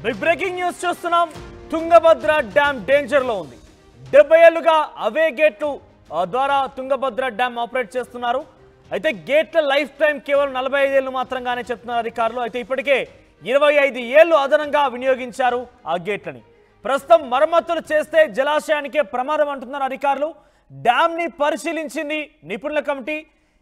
Breaking news చూస్తున్నాం. Tungabhadra dam danger లో ఉంది. 70 ఏళ్లుగా అవే గేట్లు ద్వారా తుంగభద్ర డ్యామ్ ఆపరేట్ చేస్తున్నారు. అయితే గేట్ల లైఫ్ టైం కేవలం 45 ఏళ్ళు మాత్రంగానే చెప్తున్నారు అధికారులు. అయితే ఇప్పటికే 25 ఏళ్ళు అదనంగా వినియోగించారు ఆ గేట్లని. ప్రస్తుతం మరమ్మతులు చేస్తే జలాశయానికే ప్రమాదం అంటున్నారు అధికారులు. డ్యామ్ ని పరిశీలించింది నిపుణుల కమిటీ.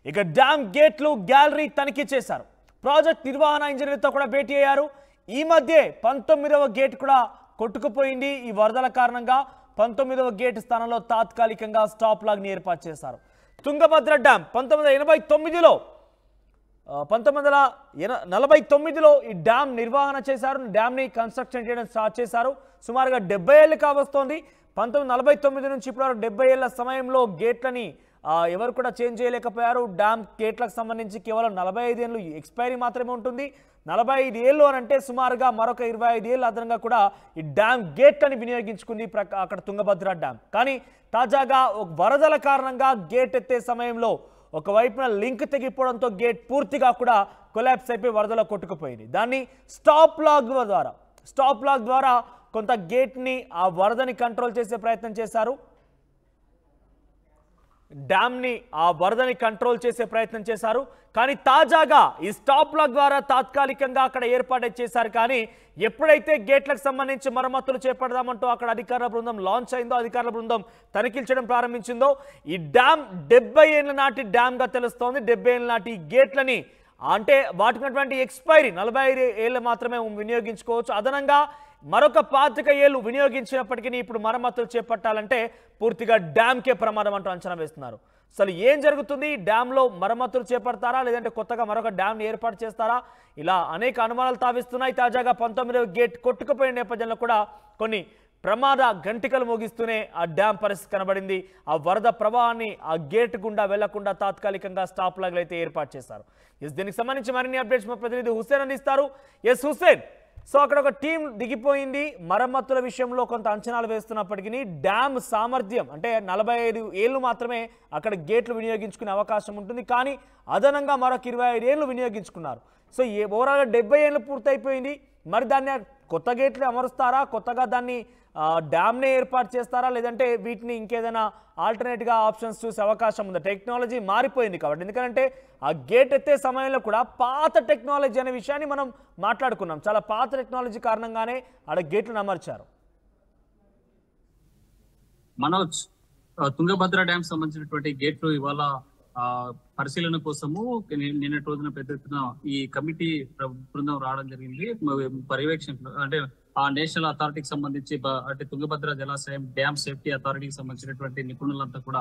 ఇక డ్యామ్ గేట్లు గ్యాలరీ తనిఖీ చేశారు. ప్రాజెక్ట్ నిర్వహణ ఇంజనీర్తో కూడా భేటీ అయ్యారు. ఈ మధ్య 19వ గేట్ కూడా కొట్టుకుపోయింది. ఈ వరదల కారణంగా 19వ గేట్ స్థానంలో తాత్కాలికంగా స్టాప్ లాగ్ ని ఏర్పాటు చేశారు. తుంగభద్ర డ్యామ్ 1949లో ఈ డ్యామ్ నిర్వహణ చేశారు. డ్యామ్ ని కన్స్ట్రక్షన్ చేయడం స్టార్ట్ చేశారు. సుమారుగా 70 ఏళ్ళు కావస్తోంది. 1949 నుంచి ఇప్పటివరకు 70 ఏళ్ల సమయంలో గేట్లని ఎవరు కూడా చేంజ్ చేయలేకపోయారు. డ్యామ్ గేట్లకు సంబంధించి కేవలం 45 ఏళ్ళు ఎక్స్పైరీ మాత్రమే ఉంటుంది. 45 ఏళ్ళు అని అంటే సుమారుగా మరొక 25 ఏళ్ళు అదనంగా కూడా ఈ డ్యామ్ గేట్లని వినియోగించుకుంది అక్కడ తుంగభద్ర డ్యామ్. కానీ తాజాగా వరదల కారణంగా గేట్ ఎత్తే సమయంలో ఒకవైపున లింక్ తెగిపోవడంతో గేట్ పూర్తిగా కూడా కొలాప్స్ అయిపోయి వరదలో కొట్టుకుపోయింది. దాన్ని స్టాప్ లాగ్ ద్వారా కొంత గేట్ని ఆ వరదని కంట్రోల్ చేసే ప్రయత్నం చేశారు. డ్యామ్ని ఆ వరదని కంట్రోల్ చేసే ప్రయత్నం చేశారు. కానీ తాజాగా ఈ స్టాప్ లాగ్ ద్వారా తాత్కాలికంగా అక్కడ ఏర్పాటు చేశారు. కానీ ఎప్పుడైతే గేట్లకు సంబంధించి మరమ్మతులు చేపడదామంటూ అక్కడ అధికారుల బృందం లాంచ్ అయిందో, అధికారుల బృందం తనిఖీలు చేయడం ప్రారంభించిందో, ఈ డ్యామ్ 70 ఏళ్ల నాటి డ్యామ్గా తెలుస్తోంది. 70 ఏళ్ల నాటి గేట్లని అంటే వాటికి ఉన్నటువంటి ఎక్స్పైరీ 45 ఏళ్ళు మాత్రమే వినియోగించుకోవచ్చు. అదనంగా మరొక 25 ఏళ్ళు వినియోగించినప్పటికీ ఇప్పుడు మరమ్మతులు చేపట్టాలంటే పూర్తిగా డ్యామ్కే ప్రమాదం అంటూ అంచనా వేస్తున్నారు. అసలు ఏం జరుగుతుంది? డ్యామ్లో మరమ్మతులు చేపడతారా, లేదంటే కొత్తగా మరొక డ్యామ్ని ఏర్పాటు చేస్తారా? ఇలా అనేక అనుమానాలు తావిస్తున్నాయి. తాజాగా 19వ గేట్ కొట్టుకుపోయిన నేపథ్యంలో కూడా కొన్ని ప్రమాద గంటికలు మోగిస్తూనే ఆ డ్యామ్ పరిస్థితి కనబడింది. ఆ వరద ప్రవాహాన్ని ఆ గేట్ గుండా వెళ్లకుండా తాత్కాలికంగా స్టాప్ లాగ్లు అయితే ఏర్పాటు చేశారు. దీనికి సంబంధించి మరిన్ని అప్డేట్స్ మా ప్రతినిధి హుస్సేన్ అందిస్తారు. హుస్సేన్, సో అక్కడ ఒక టీం దిగిపోయింది. మరమ్మతుల విషయంలో కొంత అంచనాలు వేస్తున్నప్పటికీ డ్యామ్ సామర్థ్యం అంటే 45 ఏళ్ళు మాత్రమే అక్కడ గేట్లు వినియోగించుకునే అవకాశం ఉంటుంది. కానీ అదనంగా మరొక 25 ఏళ్ళు వినియోగించుకున్నారు. సో ఓవరాల్గా 70 ఏళ్ళు పూర్తయిపోయింది. మరి దాన్ని కొత్త గేట్లు అమరుస్తారా, కొత్తగా దాన్ని డ్యామ్నే ఏర్పాటు చేస్తారా, లేదంటే వీటిని ఇంకేదైనా ఆల్టర్నేట్గా ఆప్షన్స్ చూసే అవకాశం ఉందా? టెక్నాలజీ మారిపోయింది కాబట్టి. ఎందుకంటే ఆ గేట్ ఎత్తే సమయంలో కూడా పాత టెక్నాలజీ అనే విషయాన్ని మనం మాట్లాడుకున్నాం. చాలా పాత టెక్నాలజీ కారణంగానే ఆడ గేట్లను అమర్చారు. మనోజ్, తుంగభద్ర డ్యామ్ సంబంధించినటువంటి గేట్లు ఇవాళ పరిశీలన కోసము నిన్నటి రోజున పెద్ద ఎత్తున ఈ కమిటీ బృందం రావడం జరిగింది. పర్యవేక్షణ అంటే ఆ నేషనల్ అథారిటీకి సంబంధించి అంటే తుంగభద్ర జలాశయం డ్యామ్ సేఫ్టీ అథారిటీకి సంబంధించినటువంటి నిపుణులంతా కూడా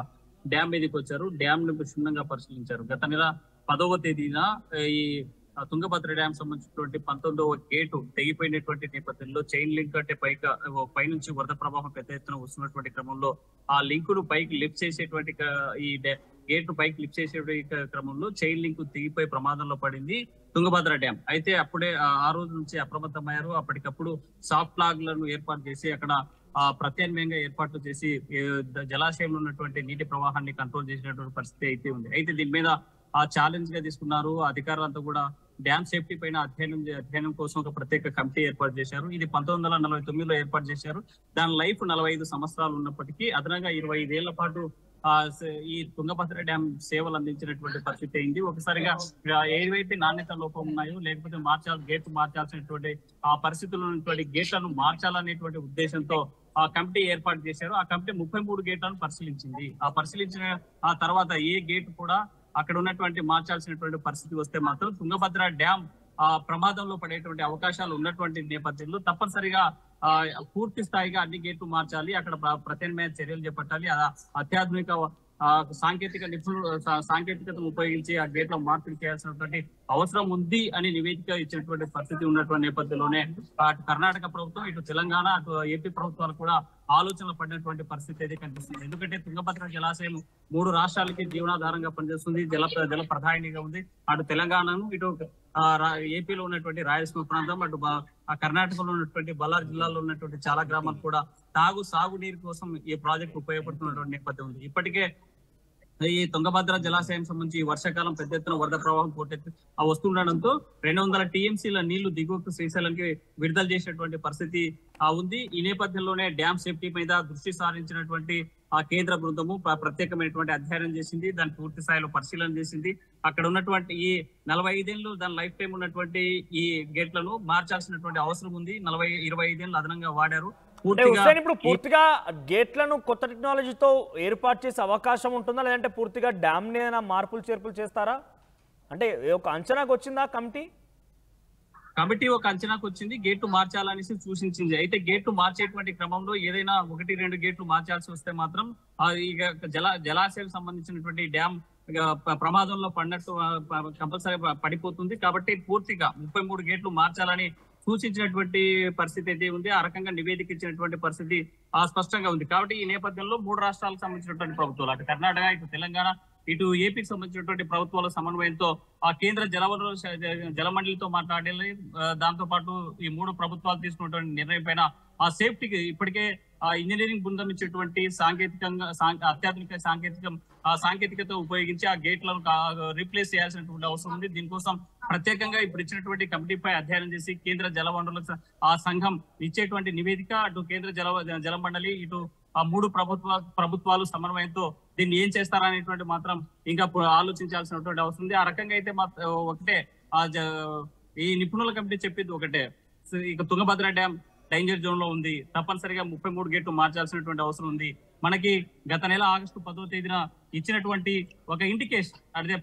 డ్యామ్ మీదకి వచ్చారు. డ్యామ్ ను క్షుణ్ణంగా పరిశీలించారు. గత నెల 10వ తేదీన ఈ తుంగభద్ర డ్యామ్ సంబంధించినటువంటి 19వ గేటు తెగిపోయినటువంటి నేపథ్యంలో చైన్ లింక్ అంటే పైనుంచి వరద ప్రవాహం పెద్ద ఎత్తున వస్తున్నటువంటి క్రమంలో ఆ లింక్ ను పైకి లిఫ్ట్ చేసేటువంటి ఈ గేట్ ను పైకి లిఫ్ట్ చేసేటువంటి క్రమంలో చైన్ లింక్ తెగిపోయి ప్రమాదంలో పడింది తుంగభద్ర డ్యామ్. అయితే అప్పుడే ఆ రోజు నుంచి అప్రమత్తమయ్యారు. అప్పటికప్పుడు సాఫ్ట్ లాగ్లను ఏర్పాటు చేసి అక్కడ ప్రత్యామ్నాయంగా ఏర్పాట్లు చేసి జలాశయంలో ఉన్నటువంటి నీటి ప్రవాహాన్ని కంట్రోల్ చేసినటువంటి పరిస్థితి అయితే ఉంది. అయితే దీని మీద ఛాలెంజ్ గా తీసుకున్నారు అధికారులంతా కూడా. డ్యామ్ సేఫ్టీ పైన అధ్యయనం కోసం ఒక ప్రత్యేక కమిటీ ఏర్పాటు చేశారు. ఇది 1949లో ఏర్పాటు చేశారు. దాని లైఫ్ 45 సంవత్సరాలు ఉన్నప్పటికీ అదనంగా 25 ఏళ్ల పాటు ఈ తుంగభద్ర డ్యామ్ సేవలు అందించినటువంటి పరిస్థితి అయింది. ఒకసారిగా ఏవైతే నాణ్యత లోపం ఉన్నాయో, లేకపోతే గేట్లు మార్చాల్సినటువంటి ఆ పరిస్థితుల్లో ఉన్నటువంటి గేట్లను మార్చాలనేటువంటి ఉద్దేశంతో ఆ కమిటీ ఏర్పాటు చేశారు. ఆ కమిటీ 33 గేట్లను పరిశీలించింది. ఆ పరిశీలించిన ఆ తర్వాత ఏ గేట్ కూడా అక్కడ ఉన్నటువంటి మార్చాల్సినటువంటి పరిస్థితి వస్తే మాత్రం తుంగభద్ర డ్యామ్ ప్రమాదంలో పడేటువంటి అవకాశాలు ఉన్నటువంటి నేపథ్యంలో తప్పనిసరిగా పూర్తి స్థాయిగా అన్ని గేట్లు మార్చాలి, అక్కడ ప్రత్యామ్నాయ చర్యలు చేపట్టాలి, అత్యాధునిక సాంకేతికతను ఉపయోగించి ఆ గేట్ల మార్పులు చేయాల్సినటువంటి అవసరం ఉంది అని నివేదిక ఇచ్చినటువంటి పరిస్థితి ఉన్నటువంటి నేపథ్యంలోనే అటు కర్ణాటక ప్రభుత్వం, ఇటు తెలంగాణ, అటు ఏపీ ప్రభుత్వాలు కూడా ఆలోచనలు పడినటువంటి పరిస్థితి అయితే కనిపిస్తుంది. ఎందుకంటే తుంగభద్ర జలాశయం 3 రాష్ట్రాలకి జీవనాధారంగా పనిచేస్తుంది, జల ప్రధానిగా ఉంది. అటు తెలంగాణను, ఇటు ఏపీలో ఉన్నటువంటి రాయలసీమ ప్రాంతం, అటు కర్ణాటకలో ఉన్నటువంటి బళ్ళారి జిల్లాలో ఉన్నటువంటి చాలా గ్రామాలు కూడా సాగునీరు కోసం ఈ ప్రాజెక్ట్ ఉపయోగపడుతున్నటువంటి నేపథ్యం ఉంది. ఇప్పటికే ఈ తుంగభద్ర జలాశయం సంబంధించి వర్షాకాలం పెద్ద ఎత్తున వరద ప్రవాహం వస్తుండడంతో 200 టీఎంసీల నీళ్లు దిగువకు శ్రీశైలంకి విడుదల చేసేటువంటి పరిస్థితి ఉంది. ఈ నేపథ్యంలోనే డ్యామ్ సేఫ్టీ మీద దృష్టి సారించినటువంటి ఆ కేంద్ర బృందము ప్రత్యేకమైనటువంటి అధ్యయనం చేసింది. దాన్ని పూర్తి స్థాయిలో పరిశీలన చేసింది. అక్కడ ఉన్నటువంటి ఈ 45 ఏళ్ళు దాని లైఫ్ టైం ఉన్నటువంటి ఈ గేట్లను మార్చాల్సినటువంటి అవసరం ఉంది. 25 ఏళ్ళు అదనంగా వాడారు. ఇప్పుడు పూర్తిగా గేట్లను కొత్త టెక్నాలజీతో ఏర్పాటు చేసే అవకాశం ఉంటుందా, లేదంటే పూర్తిగా డ్యామ్ ఏదైనా మార్పులు చేర్పులు చేస్తారా? అంటే ఒక అంచనాకు వచ్చిందా కమిటీ ఒక అంచనాకు వచ్చింది, గేట్లు మార్చాలనేసి సూచించింది. అయితే గేట్లు మార్చేటువంటి క్రమంలో ఏదైనా 1-2 గేట్లు మార్చాల్సి వస్తే మాత్రం జలాశయాలకు సంబంధించినటువంటి డ్యామ్ ప్రమాదంలో పడినట్టు కంపల్సరీ పడిపోతుంది. కాబట్టి పూర్తిగా 33 గేట్లు మార్చాలని సూచించినటువంటి పరిస్థితి అయితే ఉంది. ఆ రకంగా నివేదిక ఇచ్చినటువంటి పరిస్థితి స్పష్టంగా ఉంది. కాబట్టి ఈ నేపథ్యంలో 3 రాష్ట్రాలకు సంబంధించినటువంటి ప్రభుత్వాలు, అటు కర్ణాటక, ఇటు తెలంగాణ, ఇటు ఏపీకి సంబంధించినటువంటి ప్రభుత్వాల సమన్వయంతో ఆ కేంద్ర జలవనరుల జలమండలితో మాట్లాడాలి. దాంతో పాటు ఈ 3 ప్రభుత్వాలు తీసుకున్నటువంటి నిర్ణయం పైన ఆ సేఫ్టీకి ఇప్పటికే ఆ ఇంజనీరింగ్ బృందం ఇచ్చేటువంటి అత్యాధునిక సాంకేతికత ఉపయోగించి ఆ గేట్లను రీప్లేస్ చేయాల్సినటువంటి అవసరం ఉంది. దీనికోసం ప్రత్యేకంగా ఇప్పుడు ఇచ్చినటువంటి కమిటీపై అధ్యయనం చేసి కేంద్ర జలవనరుల ఆ సంఘం ఇచ్చేటువంటి నివేదిక, అటు కేంద్ర జలమండలి, ఇటు ఆ 3 ప్రభుత్వాలు సమన్వయంతో దీన్ని ఏం చేస్తారనేటువంటి మాత్రం ఇంకా ఆలోచించాల్సినటువంటి అవసరం ఉంది. ఆ రకంగా అయితే ఒకటే ఈ నిపుణుల కమిటీ చెప్పింది ఒకటే, ఇక తుంగభద్ర డ్యామ్ డేంజర్ జోన్ లో ఉంది, తప్పనిసరిగా 33 గేట్లు మార్చాల్సినటువంటి అవసరం ఉంది. మనకి గత నెల ఆగస్టు 10వ తేదీన ఇచ్చినటువంటి ఒక ఇండికేషన్, అదే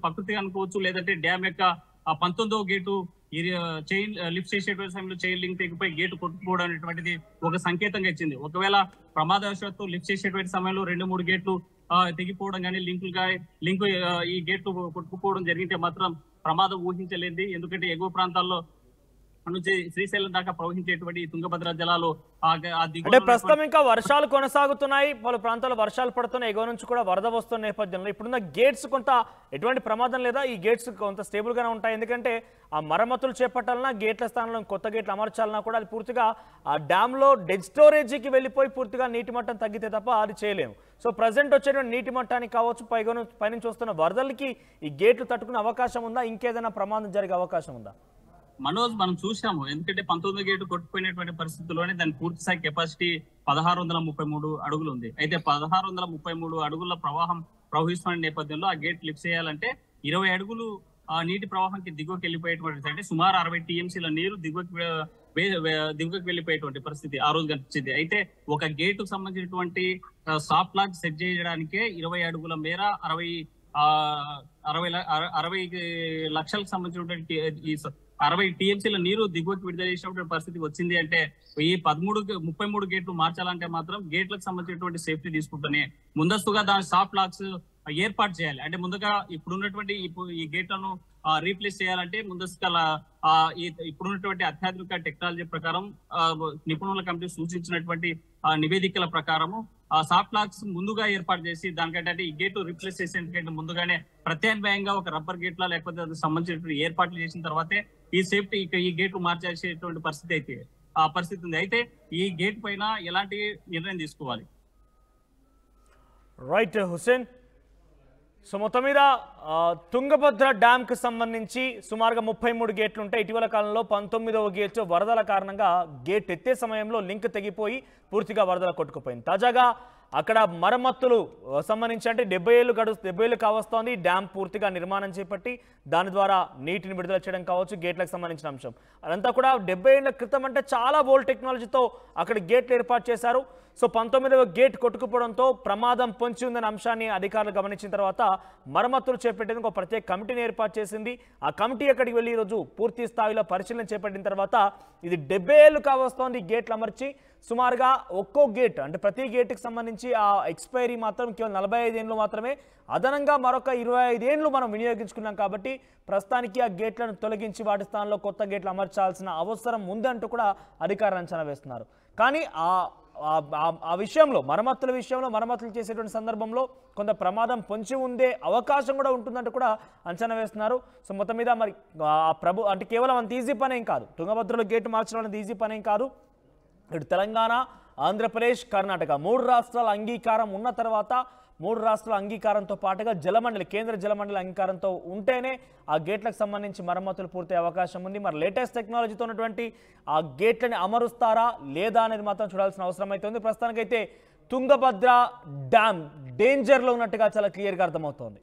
ప్రకృతి అనుకోవచ్చు, లేదంటే డ్యామ్ యొక్క 19వ గేటు చైన్ లిఫ్ట్ చేసేటువంటి సమయంలో చైన్ లింక్ తెగిపోయి గేటు కొట్టుకుపోవడం అనేటువంటిది ఒక సంకేతంగా ఇచ్చింది. ఒకవేళ ప్రమాదవశాత్తు లిఫ్ట్ చేసేటువంటి సమయంలో 2-3 గేట్లు తెగిపోవడం కానీ లింక్ ఈ గేట్లు కొట్టుకుపోవడం జరిగితే మాత్రం ప్రమాదం ఊహించలేంది. ఎందుకంటే ఎగువ ప్రాంతాల్లో నుంచి శ్రీశైలం దాకా ప్రవహించేటువంటి తుంగభద్ర జలాలు అంటే ప్రస్తుతం ఇంకా వర్షాలు కొనసాగుతున్నాయి, పలు ప్రాంతాల్లో వర్షాలు పడుతున్నాయి, ఎగువ నుంచి కూడా వరద వస్తున్న నేపథ్యంలో ఇప్పుడున్న గేట్స్ కొంత ఎటువంటి ప్రమాదం లేదా, ఈ గేట్స్ కొంత స్టేబుల్ గానే ఉంటాయి? ఎందుకంటే ఆ మరమ్మతులు చేపట్టాలన్నా, గేట్ల స్థానంలో కొత్త గేట్లు అమర్చాలన్నా కూడా అది పూర్తిగా ఆ డ్యామ్ లో డెడ్ స్టోరేజీకి వెళ్ళిపోయి పూర్తిగా నీటి మట్టం తగ్గితే తప్ప అది చేయలేము. సో ప్రజెంట్ వచ్చేటువంటి నీటి మట్టానికి కావచ్చు, పైనుంచి వస్తున్న వరదలకి ఈ గేట్లు తట్టుకునే అవకాశం ఉందా? ఇంకేదైనా ప్రమాదం జరిగే అవకాశం ఉందా? మనోజ్, మనం చూసాము. ఎందుకంటే 19 గేటు కొట్టుకుపోయినటువంటి పరిస్థితుల్లోనే దాని పూర్తి స్థాయి కెపాసిటీ 1633 అడుగులు ఉంది. అయితే 1633 అడుగుల ప్రవహిస్తున్న నేపథ్యంలో ఆ గేట్ లిఫ్ట్ చేయాలంటే 20 అడుగులు నీటి ప్రవాహంకి దిగువకి వెళ్ళిపోయేటువంటి, అంటే సుమారు 60 టీఎంసీల నీరు దిగువకి వెళ్ళిపోయేటువంటి పరిస్థితి ఆ రోజు కనిపించింది. అయితే ఒక గేటుకు సంబంధించినటువంటి సాఫ్ట్ లాక్ సెట్ చేయడానికే 20 అడుగుల మేర 60 లక్షలకు సంబంధించినటువంటి 60 టీఎంసీల నీరు దిగువకి విడుదల చేసినటువంటి పరిస్థితి వచ్చింది. అంటే ఈ 33 గేట్లు మార్చాలంటే మాత్రం గేట్లకు సంబంధించినటువంటి సేఫ్టీ తీసుకుంటూనే ముందస్తుగా దాని సాఫ్ట్ లాక్స్ ఏర్పాటు చేయాలి. అంటే ముందుగా ఇప్పుడున్నటువంటి ఈ గేట్లను రీప్లేస్ చేయాలంటే ముందస్తుగా ఇప్పుడున్నటువంటి అత్యాధునిక టెక్నాలజీ ప్రకారం నిపుణుల కమిటీ సూచించినటువంటి నివేదికల ప్రకారము సాఫ్ట్ లాక్స్ ముందుగా ఏర్పాటు చేసి దానికంటే ఈ గేట్ రీప్లేస్ చేసేందుకంటే ముందుగానే ప్రత్యామ్నాయంగా ఒక రబ్బర్ గేట్ల లేకపోతే సంబంధించినటువంటి ఏర్పాట్లు చేసిన తర్వాతే ఈ సేఫ్టీ ఈ గేట్లు మార్చేసేటువంటి పరిస్థితి ఉంది. అయితే ఈ గేట్ పైన ఎలాంటి నిర్ణయం తీసుకోవాలి? రైట్ హుసేన్, సో మొత్తం మీద తుంగభద్ర డ్యామ్కి సంబంధించి సుమారుగా 33 గేట్లు ఉంటాయి. ఇటీవల కాలంలో 19వ గేట్ వరదల కారణంగా గేట్ ఎత్తే సమయంలో లింక్ తెగిపోయి పూర్తిగా వరదల కొట్టుకుపోయింది. తాజాగా అక్కడ మరమ్మతులు సంబంధించి అంటే 70 ఏళ్ళు కావస్తోంది. డ్యామ్ పూర్తిగా నిర్మాణం చేపట్టి దాని ద్వారా నీటిని విడుదల చేయడం కావచ్చు, గేట్లకు సంబంధించిన అంశం అదంతా కూడా 70 ఏళ్ల క్రితం, అంటే చాలా ఓల్డ్ టెక్నాలజీతో అక్కడ గేట్లు ఏర్పాటు చేశారు. సో 19వ గేట్ కొట్టుకుపోవడంతో ప్రమాదం పొంచి ఉందనే అంశాన్ని అధికారులు గమనించిన తర్వాత మరమ్మతులు చేపట్టేందుకు ఒక ప్రత్యేక కమిటీని ఏర్పాటు చేసింది. ఆ కమిటీ అక్కడికి వెళ్ళి ఈరోజు పూర్తి స్థాయిలో పరిశీలన చేపట్టిన తర్వాత ఇది 70 ఏళ్ళు కావస్తోంది గేట్లు అమర్చి. సుమారుగా ఒక్కో గేట్ అంటే ప్రతి గేట్కి సంబంధించి ఆ ఎక్స్పైరీ మాత్రం కేవలం 45 ఏళ్ళు మాత్రమే, అదనంగా మరొక 25 ఏళ్ళు మనం వినియోగించుకున్నాం. కాబట్టి ప్రస్తుతానికి ఆ గేట్లను తొలగించి వాటి స్థానంలో కొత్త గేట్లు అమర్చాల్సిన అవసరం ఉందంటూ కూడా అధికారులు అంచనా వేస్తున్నారు. కానీ ఆ విషయంలో మరమ్మతులు చేసేటువంటి సందర్భంలో కొంత ప్రమాదం పొంచి ఉండే అవకాశం కూడా ఉంటుందంటూ కూడా అంచనా వేస్తున్నారు. సో మొత్తం మీద మరి అంటే కేవలం అంత ఈజీ పనేం కాదు, తుంగభద్రలో గేటు మార్చడం అనేది ఈజీ పనేం కాదు. ఇటు తెలంగాణ, ఆంధ్రప్రదేశ్, కర్ణాటక 3 రాష్ట్రాల అంగీకారం ఉన్న తర్వాత 3 రాష్ట్రాల అంగీకారంతో పాటుగా జలమండలి కేంద్ర జలమండలి అంగీకారంతో ఉంటేనే ఆ గేట్లకు సంబంధించి మరమ్మతులు పూర్తయ్యే అవకాశం ఉంది. మరి లేటెస్ట్ టెక్నాలజీతో ఉన్నటువంటి ఆ గేట్లని అమరుస్తారా లేదా అనేది మాత్రం చూడాల్సిన అవసరం అయితే ఉంది. ప్రస్తుతానికైతే తుంగభద్ర డ్యామ్ డేంజర్లో ఉన్నట్టుగా చాలా క్లియర్గా అర్థమవుతోంది.